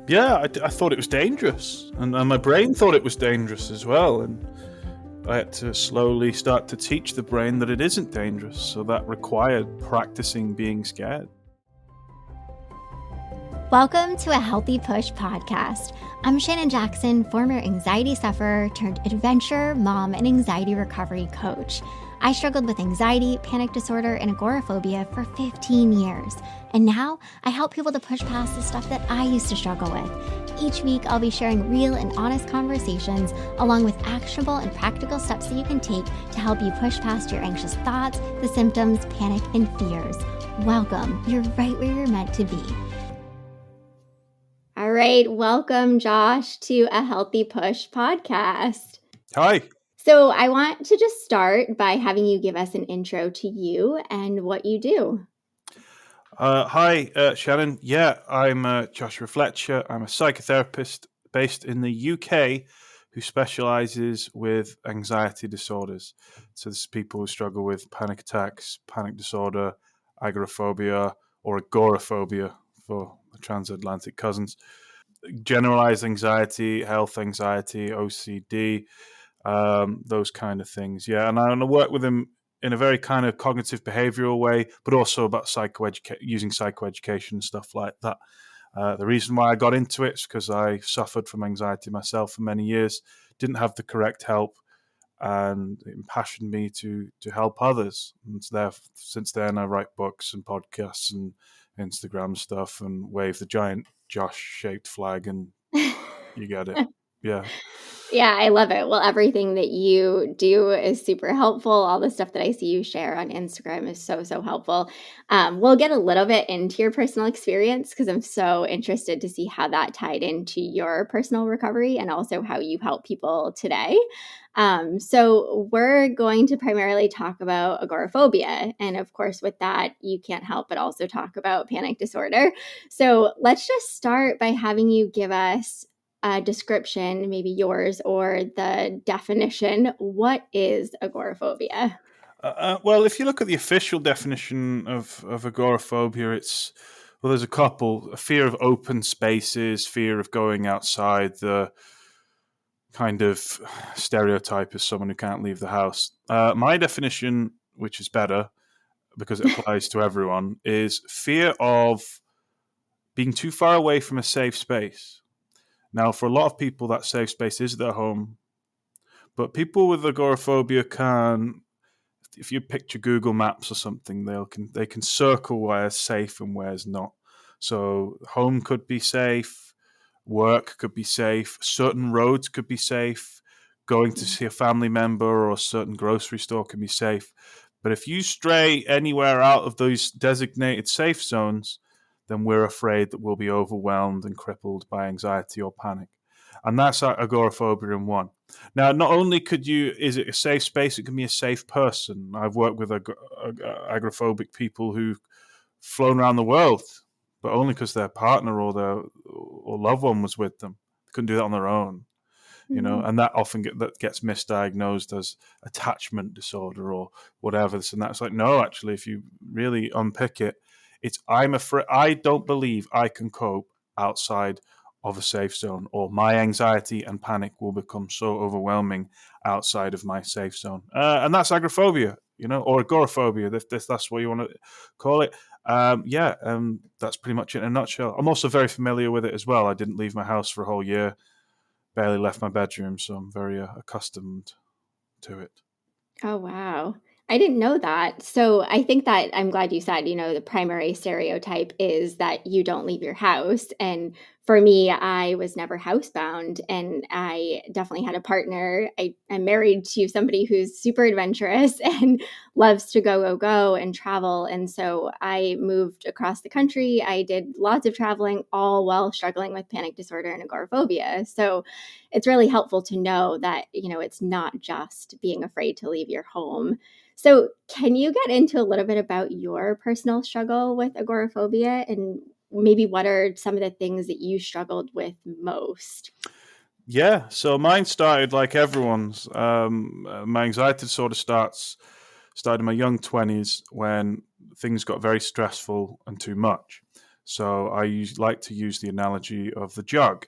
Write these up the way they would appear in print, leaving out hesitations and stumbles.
Yeah, I thought it was dangerous, and my brain thought it was dangerous as well. And I had to slowly start to teach the brain that it isn't dangerous. So that required practicing being scared. Welcome to a Healthy Push podcast. I'm Shannon Jackson, former anxiety sufferer turned adventure, mom, and anxiety recovery coach. I struggled with anxiety, panic disorder, and agoraphobia for 15 years. And now I help people to push past the stuff that I used to struggle with. Each week, I'll be sharing real and honest conversations along with actionable and practical steps that you can take to help you push past your anxious thoughts, the symptoms, panic, and fears. Welcome. You're right where you're meant to be. All right. Welcome, Josh, to a Healthy Push podcast. Hi. So I want to just start by having you give us an intro to you and what you do. Hi, Shannon. Yeah, I'm Joshua Fletcher. I'm a psychotherapist based in the UK who specializes with anxiety disorders. So this is people who struggle with panic attacks, panic disorder, agoraphobia, or agoraphobia for the transatlantic cousins. Generalized anxiety, health anxiety, OCD, those kind of things. Yeah, and I work with them in a very kind of cognitive behavioral way, but also about using psychoeducation and stuff like that. The reason why I got into it is because I suffered from anxiety myself for many years, didn't have the correct help, and it impassioned me to help others. And since then, I write books and podcasts and Instagram stuff and wave the giant Josh-shaped flag, and you get it. Yeah. Yeah, I love it. Well, everything that you do is super helpful. All the stuff that I see you share on Instagram is so helpful. We'll get a little bit into your personal experience because I'm so interested to see how that tied into your personal recovery and also how you help people today. So we're going to primarily talk about agoraphobia. And of course, with that, you can't help but also talk about panic disorder. So let's just start by having you give us a description, maybe yours, or the definition. What is agoraphobia? Well, if you look at the official definition of agoraphobia, there's a couple: a fear of open spaces, fear of going outside, the kind of stereotype as someone who can't leave the house. My definition, which is better because it applies to everyone, is fear of being too far away from a safe space. Now, for a lot of people, that safe space is their home, but people with agoraphobia can, if you picture Google Maps or something, they can circle where's safe and where's not. So home could be safe, work could be safe, certain roads could be safe, going to see a family member or a certain grocery store can be safe. But if you stray anywhere out of those designated safe zones, then we're afraid that we'll be overwhelmed and crippled by anxiety or panic. And that's agoraphobia in one. Now, not only is it a safe space, it can be a safe person. I've worked with agoraphobic people who've flown around the world, but only because their partner or loved one was with them. They couldn't do that on their own, you know, and that often gets misdiagnosed as attachment disorder or whatever. And that's like, no, actually, if you really unpick it, I'm afraid, I don't believe I can cope outside of a safe zone, or my anxiety and panic will become so overwhelming outside of my safe zone. And that's agoraphobia, you know, or agoraphobia, if that's what you want to call it. That's pretty much it in a nutshell. I'm also very familiar with it as well. I didn't leave my house for a whole year, barely left my bedroom, so I'm very accustomed to it. Oh, wow. I didn't know that. So I think that I'm glad you said, the primary stereotype is that you don't leave your house. And for me, I was never housebound, and I definitely had a partner. I'm married to somebody who's super adventurous and loves to go and travel. And so I moved across the country. I did lots of traveling, all while struggling with panic disorder and agoraphobia. So it's really helpful to know that, it's not just being afraid to leave your home. So can you get into a little bit about your personal struggle with agoraphobia and maybe what are some of the things that you struggled with most? Yeah, so mine started like everyone's. My anxiety disorder started in my young 20s when things got very stressful and too much. So like to use the analogy of the jug.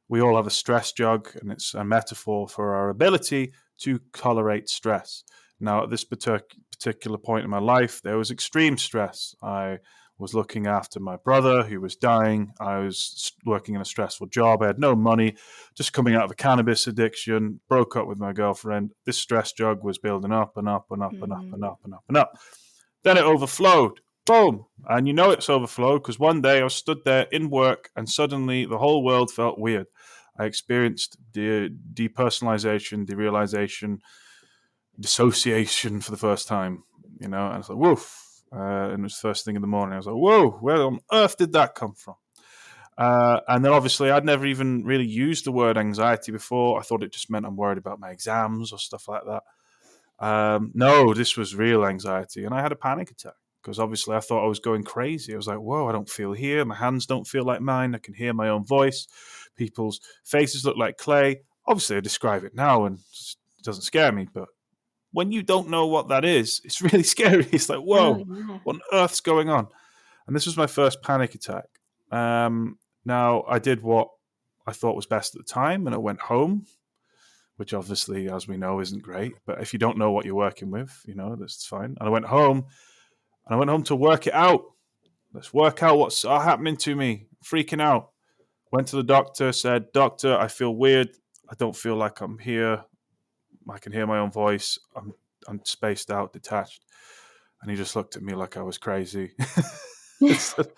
We all have a stress jug, and it's a metaphor for our ability to tolerate stress. Now, at this particular point in my life, there was extreme stress. I was looking after my brother who was dying. I was working in a stressful job. I had no money, just coming out of a cannabis addiction, broke up with my girlfriend. This stress jug was building up and up and up and up and up and up and up. Then it overflowed. Boom. And you know it's overflowed because one day I was stood there in work and suddenly the whole world felt weird. I experienced depersonalization, derealization, dissociation for the first time, and I was like, woof. And it was first thing in the morning. I was like, whoa, where on earth did that come from? And then obviously I'd never even really used the word anxiety before. I thought it just meant I'm worried about my exams or stuff like that. No, this was real anxiety. And I had a panic attack because obviously I thought I was going crazy. I was like, whoa, I don't feel here. My hands don't feel like mine. I can hear my own voice. People's faces look like clay. Obviously I describe it now and it doesn't scare me, but when you don't know what that is, it's really scary. It's like, Oh, whoa, yeah. what on earth's going on? And this was my first panic attack. Now, I did what I thought was best at the time, and I went home, which obviously, as we know, isn't great. But if you don't know what you're working with, that's fine. And I went home to work it out. Let's work out what's happening to me. Freaking out. Went to the doctor, said, Doctor, I feel weird. I don't feel like I'm here. I can hear my own voice. I'm spaced out, detached. And he just looked at me like I was crazy. You sound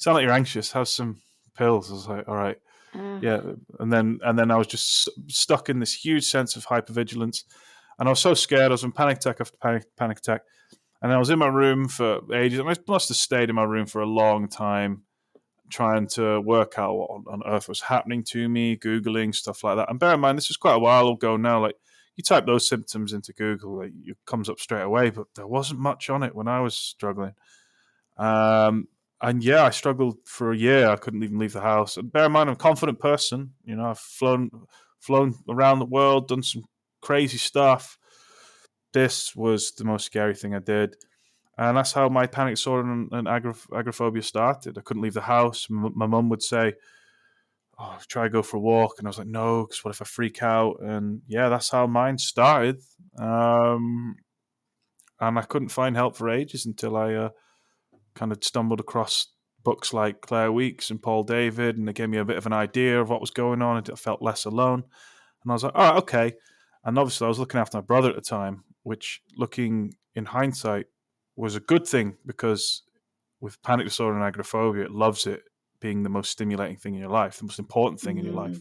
like you're anxious. Have some pills. I was like, all right. Yeah. And then I was just stuck in this huge sense of hypervigilance. And I was so scared. I was in panic attack after panic attack. And I was in my room for ages. And I must have stayed in my room for a long time, trying to work out what on earth was happening to me, Googling stuff like that. And bear in mind, this was quite a while ago now. Like, you type those symptoms into Google, it comes up straight away, but there wasn't much on it when I was struggling. And yeah, I struggled for a year. I couldn't even leave the house. And bear in mind, I'm a confident person. I've flown around the world, done some crazy stuff. This was the most scary thing I did. And that's how my panic disorder and agoraphobia started. I couldn't leave the house. My mum would say, oh, try to go for a walk. And I was like, no, because what if I freak out? And yeah, that's how mine started. And I couldn't find help for ages until I kind of stumbled across books like Claire Weeks and Paul David, and they gave me a bit of an idea of what was going on. I felt less alone. And I was like, oh, okay. And obviously I was looking after my brother at the time, which, looking in hindsight, was a good thing, because with panic disorder and agoraphobia, it loves it being the most stimulating thing in your life, the most important thing in your life.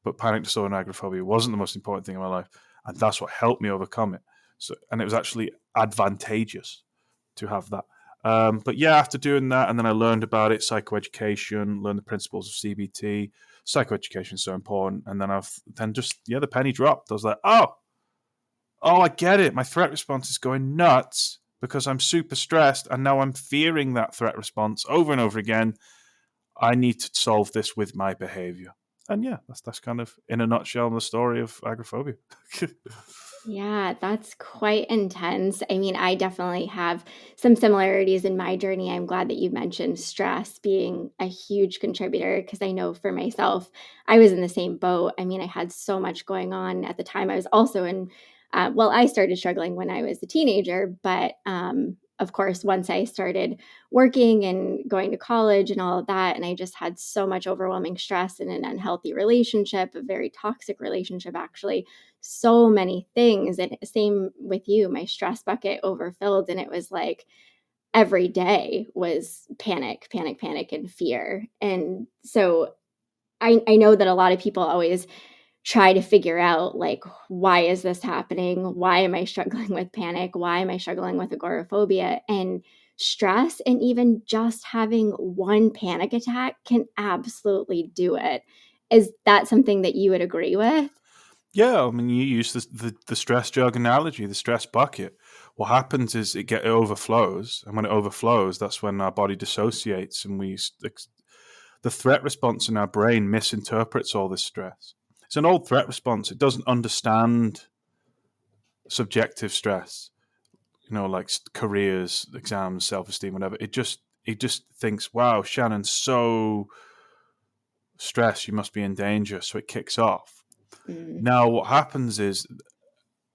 But panic disorder and agoraphobia wasn't the most important thing in my life, and that's what helped me overcome it. So, and it was actually advantageous to have that. But yeah, after doing that, and then I learned about it, psychoeducation, learned the principles of CBT. Psychoeducation is so important. And then the penny dropped. I was like, oh, I get it. My threat response is going nuts because I'm super stressed, and now I'm fearing that threat response over and over again. I need to solve this with my behavior. And yeah, that's kind of, in a nutshell, the story of agoraphobia. Yeah, that's quite intense. I mean, I definitely have some similarities in my journey. I'm glad that you mentioned stress being a huge contributor, because I know for myself, I was in the same boat. I mean, I had so much going on at the time. I was also I started struggling when I was a teenager, but of course, once I started working and going to college and all of that, and I just had so much overwhelming stress in an unhealthy relationship, a very toxic relationship, actually, so many things. And same with you, my stress bucket overfilled, and it was like every day was panic, panic, panic, and fear. And so I know that a lot of people always try to figure out, like, why is this happening? Why am I struggling with panic? Why am I struggling with agoraphobia? And stress, and even just having one panic attack, can absolutely do it. Is that something that you would agree with? Yeah, I mean, you use the stress jug analogy, the stress bucket. What happens is it overflows, and when it overflows, that's when our body dissociates, and the threat response in our brain misinterprets all this stress. It's an old threat response. It doesn't understand subjective stress, like careers, exams, self-esteem, whatever. he just thinks, wow, Shannon's so stressed, you must be in danger. So it kicks off. Mm. Now, what happens is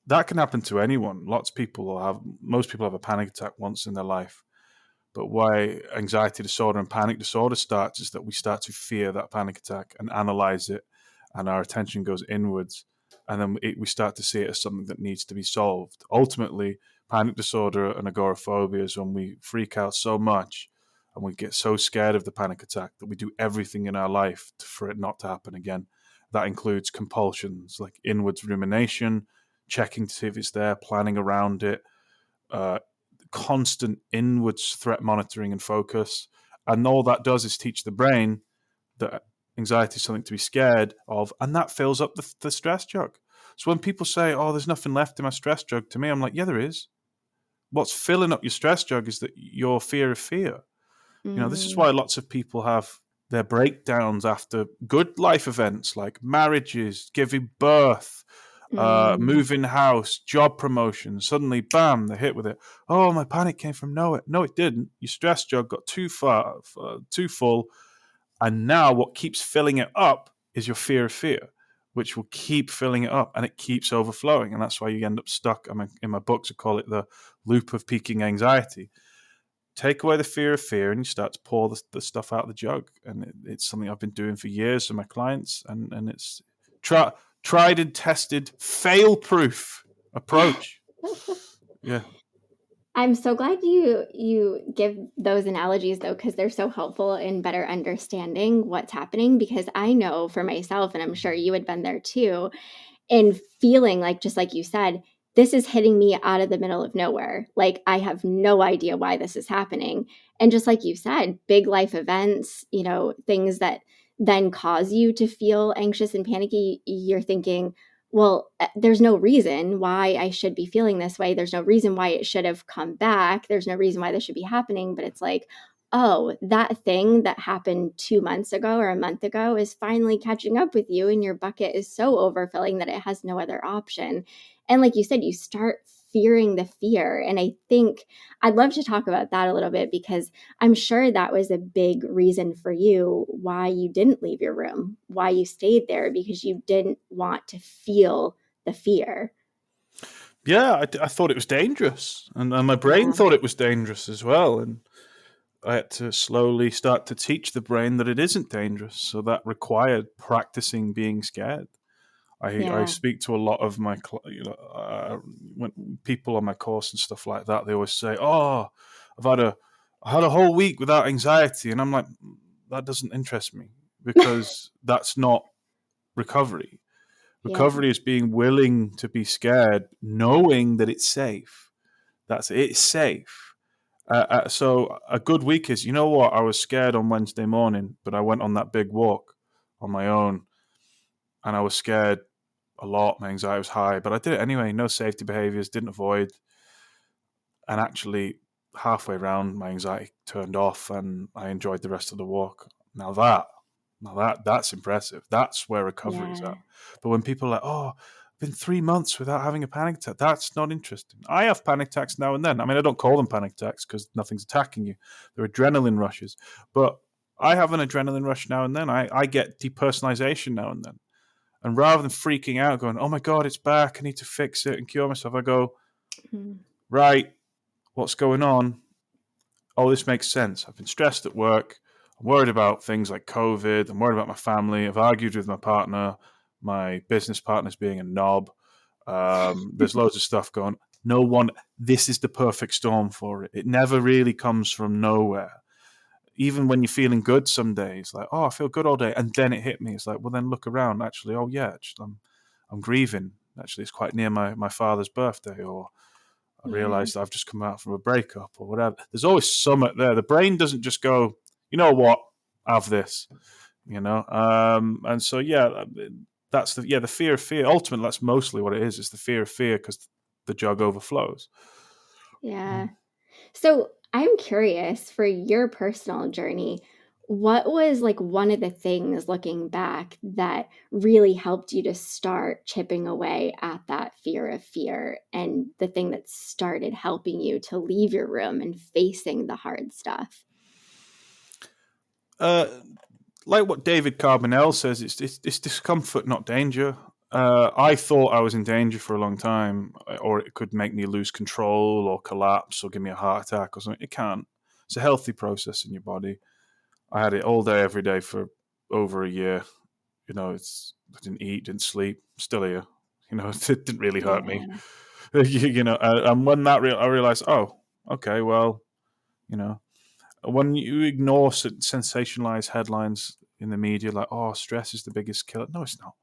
that can happen to anyone. Most people have a panic attack once in their life. But why anxiety disorder and panic disorder starts is that we start to fear that panic attack and analyze it, and our attention goes inwards. And then we start to see it as something that needs to be solved. Ultimately, panic disorder and agoraphobia is when we freak out so much and we get so scared of the panic attack that we do everything in our life for it not to happen again. That includes compulsions like inwards rumination, checking to see if it's there, planning around it, uh, constant inwards threat monitoring and focus. And all that does is teach the brain that anxiety is something to be scared of, and that fills up the stress jug. So when people say, oh, there's nothing left in my stress jug, to me, I'm like, yeah, there is. What's filling up your stress jug is that your fear of fear. This is Mm. why lots of people have their breakdowns after good life events like marriages, giving birth, Mm. moving house, job promotion. Suddenly, bam, they're hit with it. Oh, my panic came from nowhere. No, it didn't. Your stress jug got too full. And now what keeps filling it up is your fear of fear, which will keep filling it up and it keeps overflowing. And that's why you end up stuck. I mean, in my books, I call it the loop of peaking anxiety. Take away the fear of fear and you start to pour the stuff out of the jug. And it's something I've been doing for years with my clients. And it's tried and tested, fail-proof approach. Yeah. I'm so glad you give those analogies though, because they're so helpful in better understanding what's happening. Because I know for myself, and I'm sure you had been there too, and feeling like, just like you said, this is hitting me out of the middle of nowhere. Like, I have no idea why this is happening. And just like you said, big life events, things that then cause you to feel anxious and panicky, you're thinking, well, there's no reason why I should be feeling this way. There's no reason why it should have come back. There's no reason why this should be happening. But it's like, oh, that thing that happened 2 months ago or a month ago is finally catching up with you, and your bucket is so overfilling that it has no other option. And like you said, you start fearing the fear. And I think I'd love to talk about that a little bit, because I'm sure that was a big reason for you why you didn't leave your room, why you stayed there, because you didn't want to feel the fear. Yeah, I thought it was dangerous. And my brain Yeah. thought it was dangerous as well. And I had to slowly start to teach the brain that it isn't dangerous. So that required practicing being scared. I Yeah. speak to a lot of my when people on my course and stuff like that. They always say, "Oh, I've had a I had a whole week without anxiety," and I'm like, that doesn't interest me, because that's not recovery. Yeah. Recovery is being willing to be scared, knowing that it's safe. It's safe. So a good week is, you know what? I was scared on Wednesday morning, but I went on that big walk on my own, and I was scared a lot. My anxiety was high, but I did it anyway. No safety behaviors, didn't avoid, and actually halfway around, my anxiety turned off, and I enjoyed the rest of the walk. That's impressive. That's where recovery is Yeah. at. But when people are like, "Oh, I've been 3 months without having a panic attack," that's not interesting. I have panic attacks now and then. I mean, I don't call them panic attacks because nothing's attacking you. They're adrenaline rushes. But I have an adrenaline rush now and then. I get depersonalization now and then. And rather than freaking out, going, "Oh my God, it's back, I need to fix it and cure myself," I go, Mm. right, what's going on? Oh, this makes sense. I've been stressed at work. I'm worried about things like COVID. I'm worried about my family. I've argued with my partner. My business partner's being a knob. There's loads of stuff going. No one. This is the perfect storm for it. It never really comes from nowhere. Even when you're feeling good, some days, like, oh, I feel good all day, and then it hit me. It's like, well, then look around. Actually, oh yeah, I'm grieving. Actually, it's quite near my father's birthday, or I Yeah. realised I've just come out from a breakup or whatever. There's always something there. The brain doesn't just go, you know what, have this. And so yeah, that's the fear of fear. Ultimately, that's mostly what it is. It's the fear of fear because the jug overflows. Yeah. So I'm curious, for your personal journey, what was like one of the things looking back that really helped you to start chipping away at that fear of fear, and the thing that started helping you to leave your room and facing the hard stuff? Uh, like what David Carbonell says, it's discomfort, not danger. I thought I was in danger for a long time, or it could make me lose control or collapse or give me a heart attack or something. It can't. It's a healthy process in your body. I had it all day, every day for over a year. I didn't eat, didn't sleep, still here. It didn't really hurt me. Yeah. And when I realized, oh, okay, well, you know, when you ignore sensationalized headlines in the media, like, oh, stress is the biggest killer. No, it's not.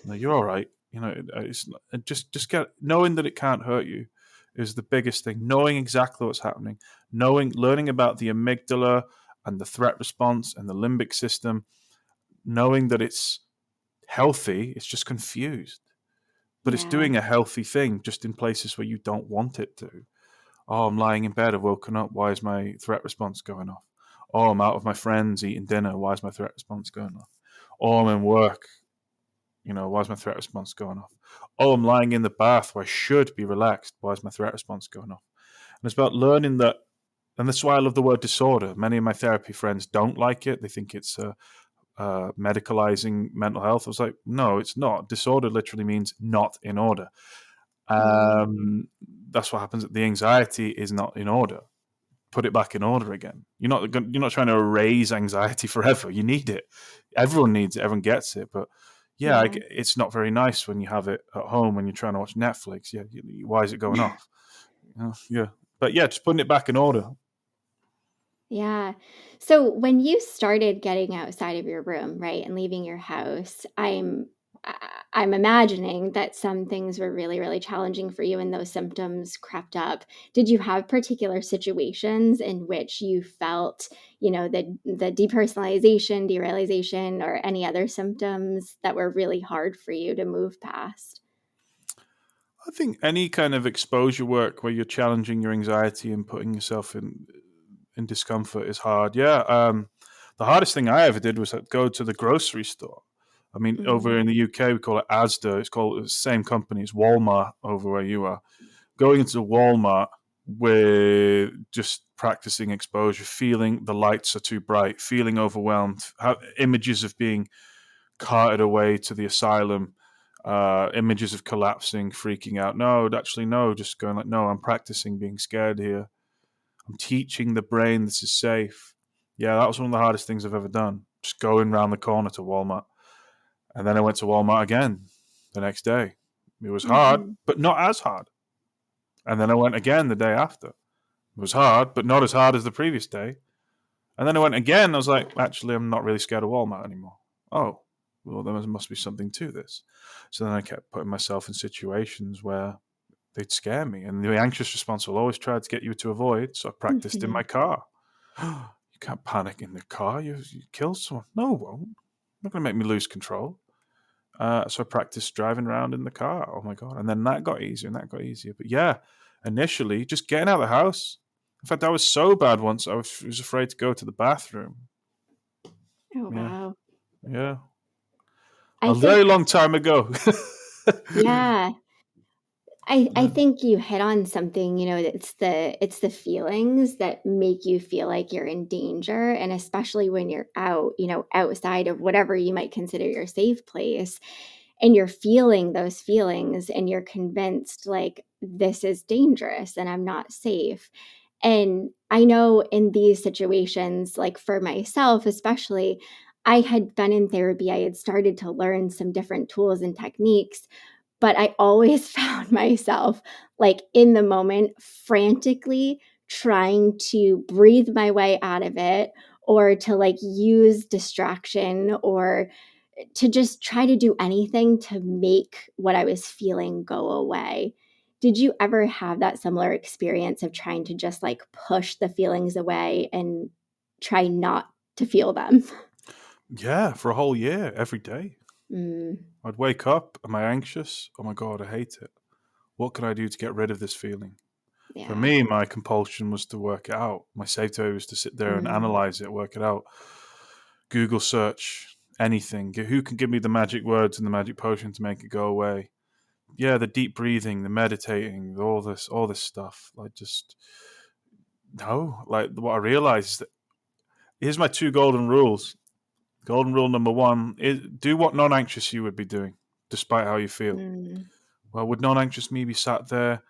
No, you're all right. It's not, just get knowing that it can't hurt you is the biggest thing. Knowing exactly what's happening, learning about the amygdala and the threat response and the limbic system, knowing that it's healthy, it's just confused. But it's Yeah. doing a healthy thing just in places where you don't want it to. Oh, I'm lying in bed, I've woken up. Why is my threat response going off? Oh, I'm out with my friends eating dinner. Why is my threat response going off? Oh, I'm in work. Why is my threat response going off? Oh, I'm lying in the bath where I should be relaxed. Why is my threat response going off? And it's about learning that, and that's why I love the word disorder. Many of my therapy friends don't like it. They think it's medicalizing mental health. I was like, no, it's not. Disorder literally means not in order. Mm. That's what happens. The anxiety is not in order. Put it back in order again. You're not trying to erase anxiety forever. You need it. Everyone needs it. Everyone gets it. But yeah, Yeah. it's not very nice when you have it at home when you're trying to watch Netflix. Yeah, why is it going off? Yeah, but yeah, just putting it back in order. Yeah. So when you started getting outside of your room, right, and leaving your house, I'm imagining that some things were really, really challenging for you and those symptoms crept up. Did you have particular situations in which you felt, the depersonalization, derealization, or any other symptoms that were really hard for you to move past? I think any kind of exposure work where you're challenging your anxiety and putting yourself in discomfort is hard. Yeah. The hardest thing I ever did was go to the grocery store. I mean, over Mhm. in the UK, we call it Asda. It's the same company as Walmart over where you are. Going into Walmart with just practicing exposure, feeling the lights are too bright, feeling overwhelmed, images of being carted away to the asylum, images of collapsing, freaking out. No, actually, no, just going like, no, I'm practicing being scared here. I'm teaching the brain this is safe. Yeah, that was one of the hardest things I've ever done. Just going around the corner to Walmart. And then I went to Walmart again the next day. It was hard, Mhm. but not as hard. And then I went again the day after. It was hard, but not as hard as the previous day. And then I went again. I was like, actually, I'm not really scared of Walmart anymore. Oh, well, there must be something to this. So then I kept putting myself in situations where they'd scare me. And the anxious response will always try to get you to avoid. So I practiced in my Mhm. car. You can't panic in the car. You kill someone. No, it won't. Not going to make me lose control. So I practiced driving around in the car. Oh my God. And then that got easier and that got easier. But yeah, initially, just getting out of the house. In fact, I was so bad once, I was afraid to go to the bathroom. Oh, Yeah. wow. Yeah. I A very think long time ago. yeah. I Yeah. think you hit on something, it's the feelings that make you feel like you're in danger, and especially when you're out, outside of whatever you might consider your safe place, and you're feeling those feelings and you're convinced like this is dangerous and I'm not safe. And I know in these situations, like for myself especially, I had been in therapy, I had started to learn some different tools and techniques, but I always found myself, like, in the moment, frantically trying to breathe my way out of it or to, like, use distraction or to just try to do anything to make what I was feeling go away. Did you ever have that similar experience of trying to just, like, push the feelings away and try not to feel them? Yeah, for a whole year, every day. Mm, I'd wake up, am I anxious? Oh my God, I hate it. What can I do to get rid of this feeling? For yeah. me, my compulsion was to work it out. My safe way was to sit there and Mm, analyze it, work it out. Google search anything. Who can give me the magic words and the magic potion to make it go away? Yeah, the deep breathing, the meditating, all this stuff. Like just no. Like what I realized is that Here's my 2 golden rules. Golden rule number 1 is do what non-anxious you would be doing, despite how you feel. Mm, Well, would non-anxious me be sat there,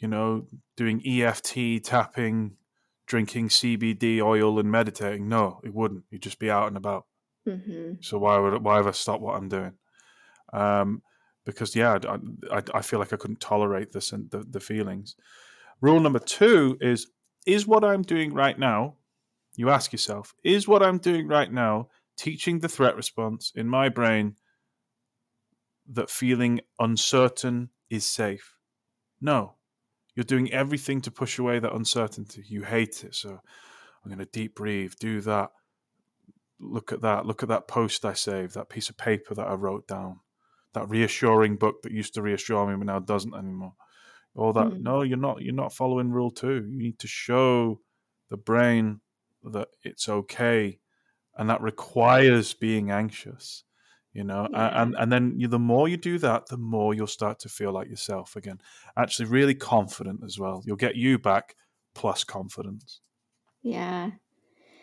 doing EFT tapping, drinking CBD oil and meditating? No, it wouldn't. You'd just be out and about. hmm. So why would I stop what I'm doing? Because I feel like I couldn't tolerate this and the feelings. Rule number 2 is what I'm doing right now. You ask yourself, is what I'm doing right now teaching the threat response in my brain that feeling uncertain is safe? No. You're doing everything to push away that uncertainty. You hate it. So I'm going to deep breathe, do that. Look at that post I saved, that piece of paper that I wrote down, that reassuring book that used to reassure me but now doesn't anymore. All that. Mm, No, you're not following rule 2. You need to show the brain that it's okay, and that requires being anxious. yeah. And then the more you do that, the more you'll start to feel like yourself again. Actually, really confident as well. You'll get you back plus confidence. Yeah.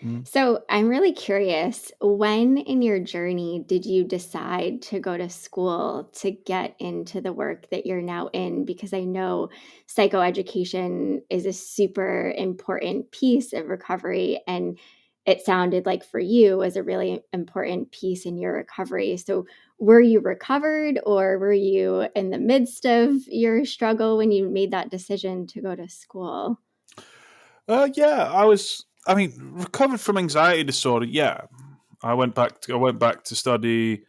Mm. So I'm really curious, when in your journey did you decide to go to school to get into the work that you're now in? Because I know psychoeducation is a super important piece of recovery. And it sounded like for you was a really important piece in your recovery. So were you recovered, or were you in the midst of your struggle when you made that decision to go to school? Yeah, I was. I mean, recovered from anxiety disorder. Yeah, I went back to study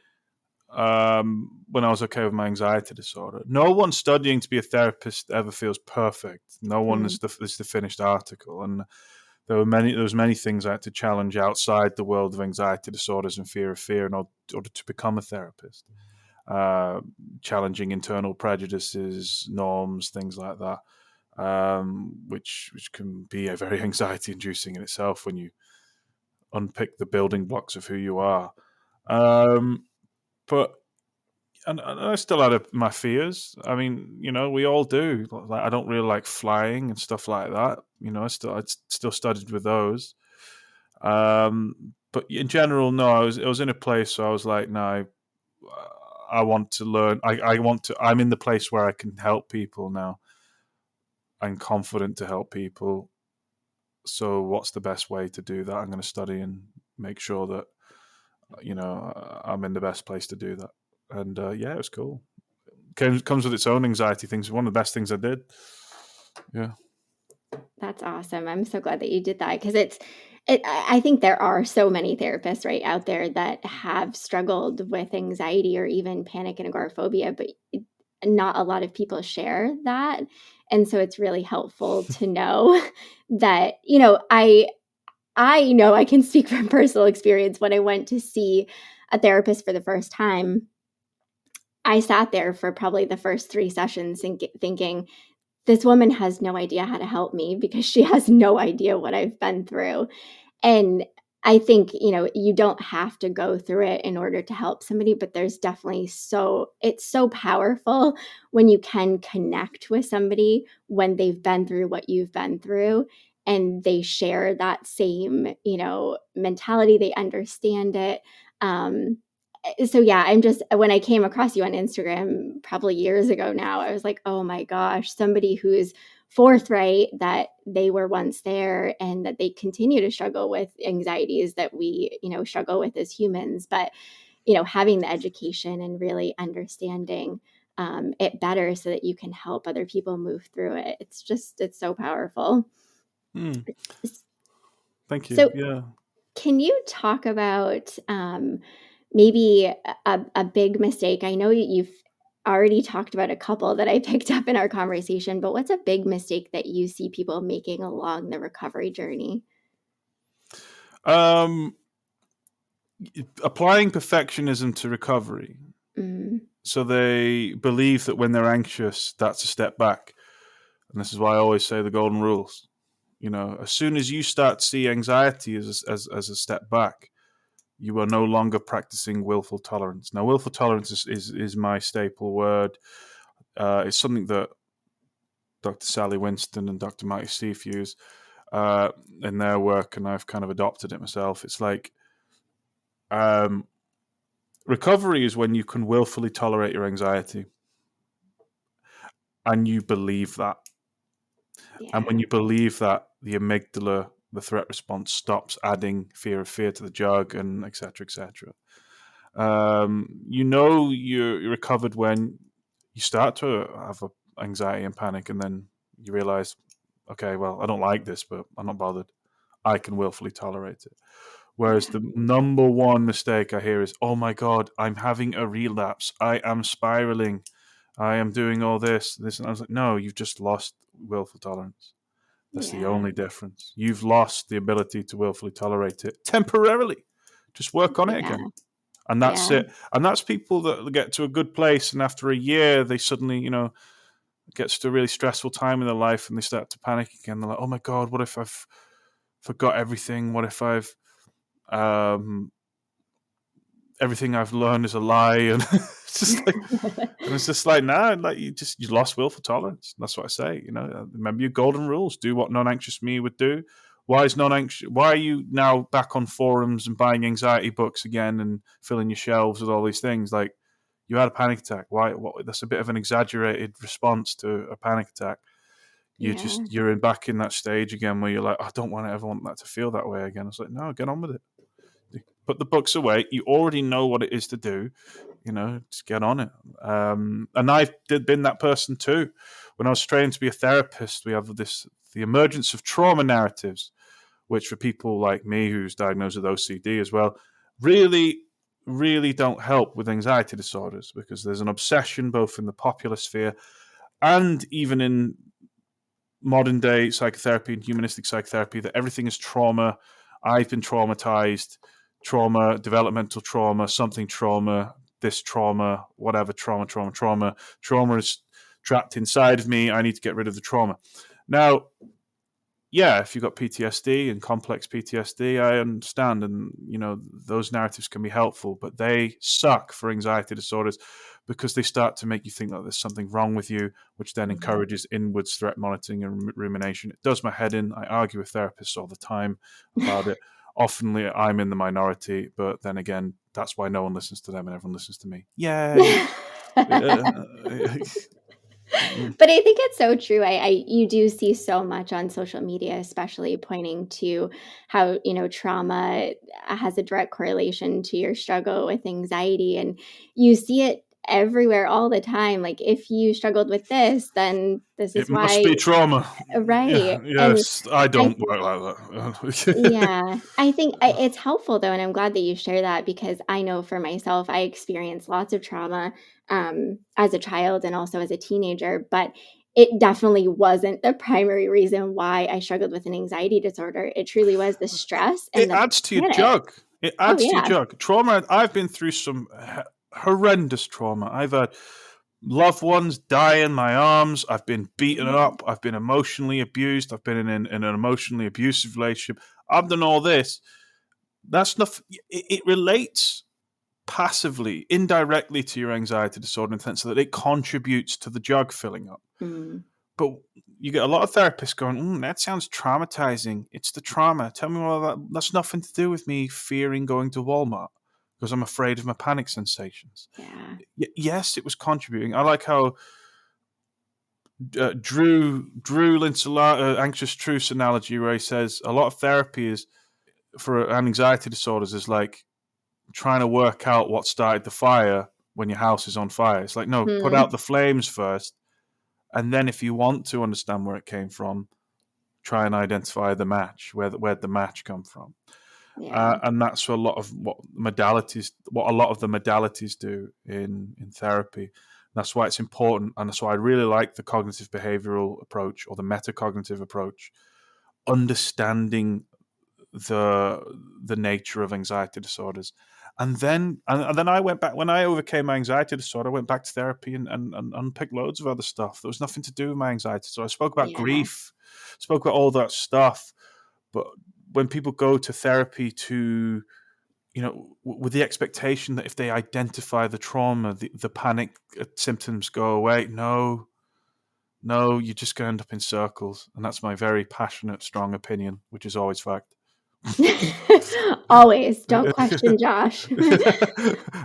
when I was okay with my anxiety disorder. No one studying to be a therapist ever feels perfect. No one Mm, is the finished article, and there was many things I had to challenge outside the world of anxiety disorders and fear of fear in order to become a therapist. Uh, Challenging internal prejudices, norms, things like that, which can be a very anxiety inducing in itself when you unpick the building blocks of who you are. Um, but and I still had my fears. I mean, we all do. Like, I don't really like flying and stuff like that. I still studied with those. But in general, no. I was in a place where I was like, no, I want to learn. I want to. I'm in the place where I can help people now. I'm confident to help people. So, what's the best way to do that? I'm going to study and make sure that I'm in the best place to do that. And yeah, it was cool. Comes with its own anxiety things. One of the best things I did. Yeah. That's awesome. I'm so glad that you did that, because I think there are so many therapists right out there that have struggled with anxiety or even panic and agoraphobia, but not a lot of people share that. And so it's really helpful to know that, I know I can speak from personal experience. When I went to see a therapist for the first time, I sat there for probably the first 3 sessions thinking, this woman has no idea how to help me, because she has no idea what I've been through. And I think, you don't have to go through it in order to help somebody, but there's definitely it's so powerful when you can connect with somebody when they've been through what you've been through, and they share that same, mentality, they understand it. So yeah, when I came across you on Instagram probably years ago now, I was like, oh my gosh, somebody who's forthright that they were once there and that they continue to struggle with anxieties that we, struggle with as humans. But, having the education and really understanding it better so that you can help other people move through it. It's so powerful. Hmm. Thank you. So, Yeah. can you talk about maybe a big mistake? I know you've already talked about a couple that I picked up in our conversation, but what's a big mistake that you see people making along the recovery journey? Um, Applying perfectionism to recovery. Mm, So they believe that when they're anxious, that's a step back. And this is why I always say the golden rules. As soon as you start to see anxiety as a step back, you are no longer practicing willful tolerance. Now, willful tolerance is my staple word. It's something that Dr. Sally Winston and Dr. Marty Steve use. in their work, and I've kind of adopted it myself. It's like um, recovery is when you can willfully tolerate your anxiety and you believe that. And when Yeah. you believe that, the amygdala, the threat response, stops adding fear to the jug, and et cetera, et cetera. You're recovered when you start to have anxiety and panic, and then you realize, okay, well, I don't like this, but I'm not bothered. I can willfully tolerate it. Whereas Yeah. the number one mistake I hear is, oh my God, I'm having a relapse. I am spiraling. I am doing all this. And I was like, no, you've just lost willful tolerance. That's the Yeah. only difference. You've lost the ability to willfully tolerate it temporarily. Just work on it Yeah. again. And that's Yeah. it. And that's people that get to a good place, and after a year, they suddenly, gets to a really stressful time in their life, and they start to panic again. They're like, "Oh my God, what if I've forgot everything? What if I've um, everything I've learned is a lie?" And it's just like, nah, like you lost willful tolerance. That's what I say. Remember your golden rules. Do what non-anxious me would do. Why is non-anxious? Why are you now back on forums and buying anxiety books again and filling your shelves with all these things? Like, you had a panic attack. Why? That's a bit of an exaggerated response to a panic attack. Yeah. You're back in that stage again where you're like, I don't ever want that to feel that way again. It's like, no, get on with it. Put the books away. You already know what it is to do. Just get on it. And I've been that person too. When I was training to be a therapist, we have the emergence of trauma narratives, which for people like me who's diagnosed with OCD as well, really, really don't help with anxiety disorders, because there's an obsession both in the popular sphere and even in modern day psychotherapy and humanistic psychotherapy that everything is trauma. I've been traumatized, trauma, developmental trauma, something trauma, this trauma, whatever, trauma is trapped inside of me. I need to get rid of the trauma. Now, yeah, if you've got PTSD and complex PTSD, I understand, and those narratives can be helpful, but they suck for anxiety disorders, because they start to make you think that there's something wrong with you, which then Mhm. encourages inwards threat monitoring and rumination. It does my head in. I argue with therapists all the time about it. Often I'm in the minority, but then again, that's why no one listens to them and everyone listens to me. Yay! But I think it's so true. You do see so much on social media, especially pointing to how, trauma has a direct correlation to your struggle with anxiety. And you see it everywhere all the time. Like, if you struggled with this, then this It is must why. be trauma. Right. Yeah, And yes, I I don't work like that. yeah, I think it's helpful though, and I'm glad that you share that, because I know for myself, I experienced lots of trauma as a child and also as a teenager, but it definitely wasn't the primary reason why I struggled with an anxiety disorder. It truly was the stress It and the adds to your panic. jug. It Oh, adds to your yeah. jug. Trauma. I've been through some horrendous trauma. I've had loved ones die in my arms. I've been beaten Mhm. up. I've been emotionally abused. I've been in an emotionally abusive relationship. I've done all this. That's not. It relates passively, indirectly to your anxiety disorder in the sense that it contributes to the jug filling up. Mm, But you get a lot of therapists going, that sounds traumatizing. It's the trauma. Tell me more about that. That's nothing to do with me fearing going to Walmart because I'm afraid of my panic sensations. yeah. Yes, it was contributing. I like how Drew Linsala, anxious truce analogy, where he says a lot of therapy is for anxiety disorders is like trying to work out what started the fire when your house is on fire. It's like, no, put out Mm, the flames first, and then if you want to understand where it came from, try and identify the match, where'd the match come from. yeah. And that's a lot of what a lot of the modalities do in therapy. That's why it's important, and that's why I really like the cognitive behavioral approach or the metacognitive approach, understanding the nature of anxiety disorders. And then I went back when I overcame my anxiety disorder. I went back to therapy and unpicked loads of other stuff that was nothing to do with my anxiety. So I spoke about Yeah. grief, spoke about all that stuff. But when people go to therapy to, with the expectation that if they identify the trauma, the panic symptoms go away. No, no, you're just going to end up in circles. And that's my very passionate, strong opinion, which is always fact. Always. Don't question Josh.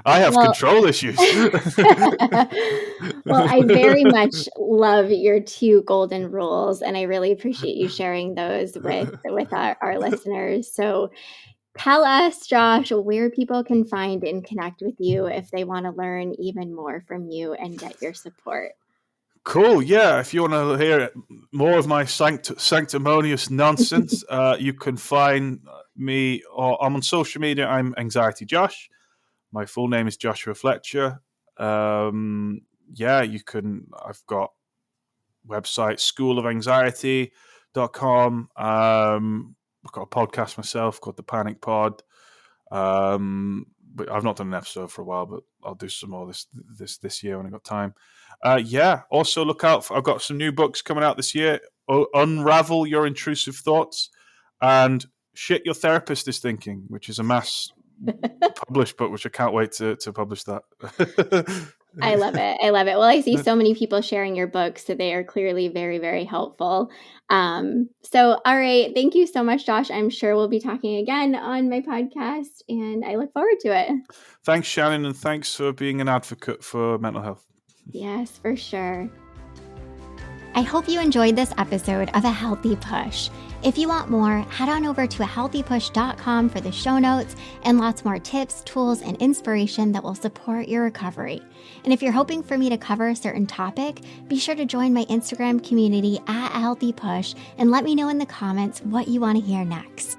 I have Well, control issues. well, I very much love your two golden rules, and I really appreciate you sharing those with our listeners. So tell us, Josh, where people can find and connect with you if they want to learn even more from you and get your support. Cool. Yeah. If you want to hear more of my sanctimonious nonsense, you can find me, or I'm on social media. I'm Anxiety Josh. My full name is Joshua Fletcher. Yeah, you can. I've got website schoolofanxiety.com. I've got a podcast myself called The Panic Pod. But I've not done an episode for a while, but I'll do some more this year when I got time. Yeah. Also, look out I've got some new books coming out this year. Unravel Your Intrusive Thoughts and Shit Your Therapist is Thinking, which is a mass published book, which I can't wait to publish that. I love it. I love it. Well, I see so many people sharing your books, so they are clearly very, very helpful. So, all right. Thank you so much, Josh. I'm sure we'll be talking again on my podcast, and I look forward to it. Thanks, Shannon, and thanks for being an advocate for mental health. Yes, for sure. I hope you enjoyed this episode of A Healthy Push. If you want more, head on over to ahealthypush.com for the show notes and lots more tips, tools, and inspiration that will support your recovery. And if you're hoping for me to cover a certain topic, be sure to join my Instagram community at A Healthy Push and let me know in the comments what you want to hear next.